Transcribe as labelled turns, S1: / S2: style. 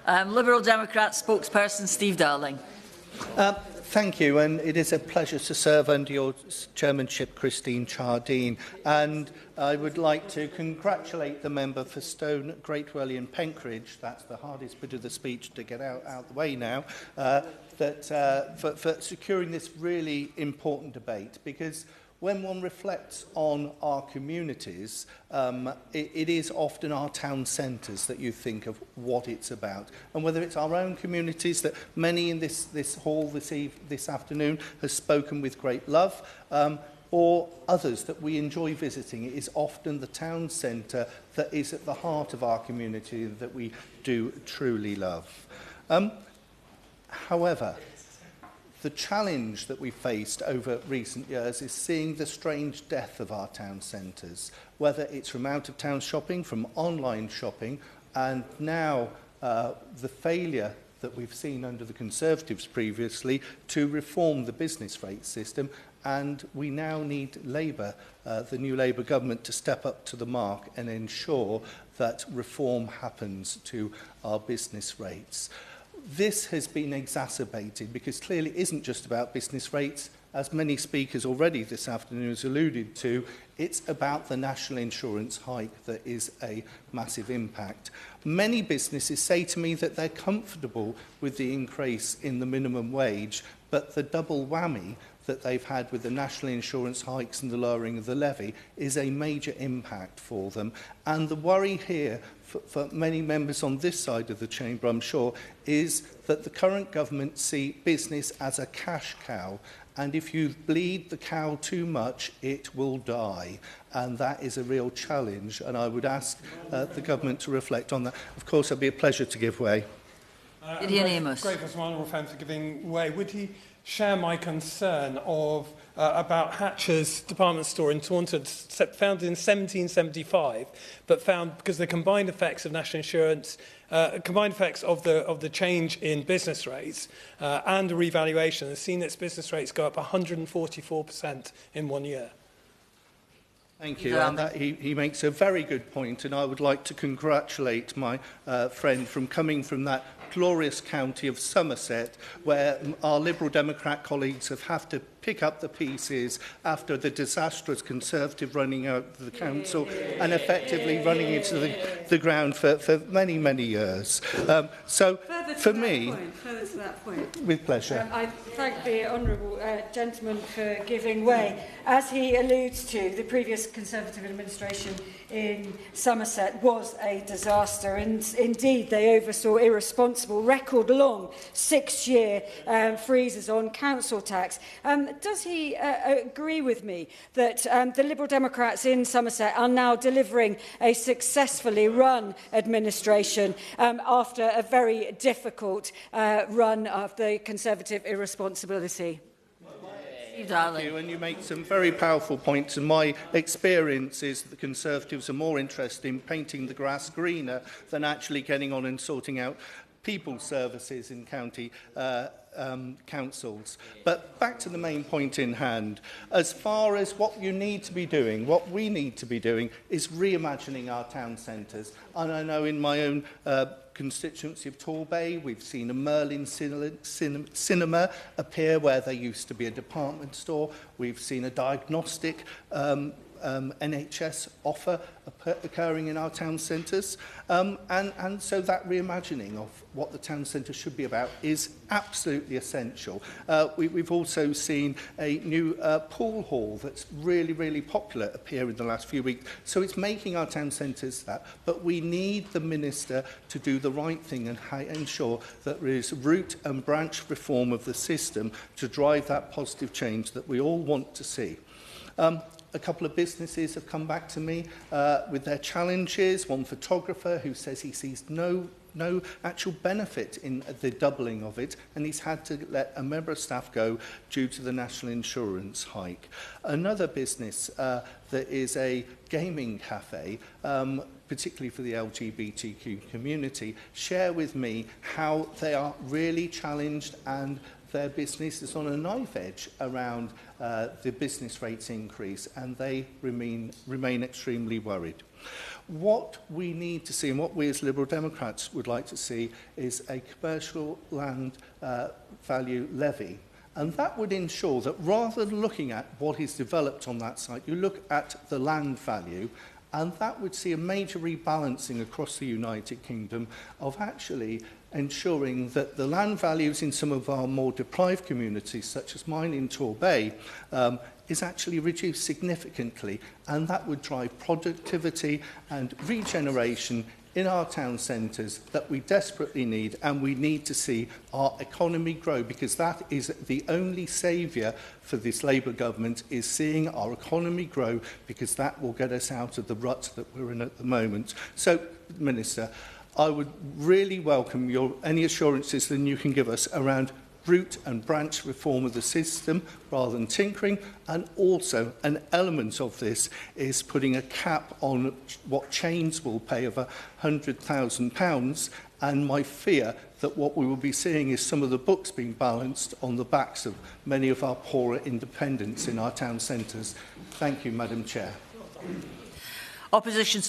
S1: Liberal Democrat spokesperson Steve Darling.
S2: Thank you, and it is a pleasure to serve under your chairmanship, Christine Chardine. And I would like to congratulate the member for Stone, Great Welly and Penkridge. That's the hardest bit of the speech to get out the way now. For securing this really important debate, because when one reflects on our communities, it is often our town centres that you think of what it's about. And whether it's our own communities that many in this hall this afternoon has spoken with great love, or others that we enjoy visiting, it is often the town centre that is at the heart of our community that we do truly love. However, the challenge that we faced over recent years is seeing the strange death of our town centres, whether it's from out-of-town shopping, from online shopping, and now the failure that we've seen under the Conservatives previously to reform the business rate system. And we now need Labour, the new Labour government, to step up to the mark and ensure that reform happens to our business rates. This has been exacerbated because clearly it isn't just about business rates. As many speakers already this afternoon has alluded to, it's about the national insurance hike that is a massive impact. Many businesses say to me that they're comfortable with the increase in the minimum wage, but the double whammy that they've had with the national insurance hikes and the lowering of the levy is a major impact for them. And the worry here for many members on this side of the chamber, I'm sure, is that the current government see business as a cash cow. And if you bleed the cow too much, it will die. And that is a real challenge. And I would ask the government to reflect on that. Of course, it'll be a pleasure to give way.
S1: Gideon Amos.
S3: Grateful to my honourable friend for giving way. Would he share my concern of about Hatcher's department store in Taunton, founded in 1775, but found because the combined effects of national insurance, combined effects of the change in business rates and a revaluation, has seen its business rates go up 144% in 1 year.
S2: Thank you. And that, he makes a very good point, and I would like to congratulate my friend from coming from that glorious county of Somerset, where our Liberal Democrat colleagues have had to pick up the pieces after the disastrous Conservative running out of the council and effectively running into the ground for many, many years. So, for me,
S4: further to that point,
S2: with pleasure.
S4: I thank the honourable gentleman for giving way. As he alludes to, the previous Conservative administration in Somerset was a disaster, and indeed they oversaw irresponsible, record-long 6-year freezes on council tax. Does he agree with me that the Liberal Democrats in Somerset are now delivering a successfully run administration after a very difficult run of the Conservative irresponsibility?
S2: Thank you, and you make some very powerful points, and my experience is that the Conservatives are more interested in painting the grass greener than actually getting on and sorting out people's services in county councils. But back to the main point in hand. As far as what you need to be doing, what we need to be doing is reimagining our town centres. And I know in my own constituency of Torbay, we've seen a Merlin cinema appear where there used to be a department store. We've seen a diagnostic NHS offer occurring in our town centres. And so that reimagining of what the town centre should be about is absolutely essential. We've also seen a new pool hall that's really, really popular appear in the last few weeks. So it's making our town centres that. But we need the Minister to do the right thing and ensure that there is root and branch reform of the system to drive that positive change that we all want to see. A couple of businesses have come back to me with their challenges. One photographer who says he sees no actual benefit in the doubling of it, and he's had to let a member of staff go due to the national insurance hike. Another business that is a gaming cafe, particularly for the LGBTQ community, share with me how they are really challenged and their business is on a knife edge around the business rates increase, and they remain extremely worried. What we need to see, and what we as Liberal Democrats would like to see, is a commercial land value levy. And that would ensure that rather than looking at what is developed on that site, you look at the land value, and that would see a major rebalancing across the United Kingdom of actually ensuring that the land values in some of our more deprived communities, such as mine in Torbay, is actually reduced significantly, and that would drive productivity and regeneration in our town centres that we desperately need, and we need to see our economy grow, because that is the only saviour for this Labour government, is seeing our economy grow, because that will get us out of the rut that we're in at the moment. So, Minister, I would really welcome any assurances that you can give us around root and branch reform of the system rather than tinkering, and also an element of this is putting a cap on what chains will pay of £100,000, and my fear that what we will be seeing is some of the books being balanced on the backs of many of our poorer independents in our town centres. Thank you, Madam Chair.
S1: Opposition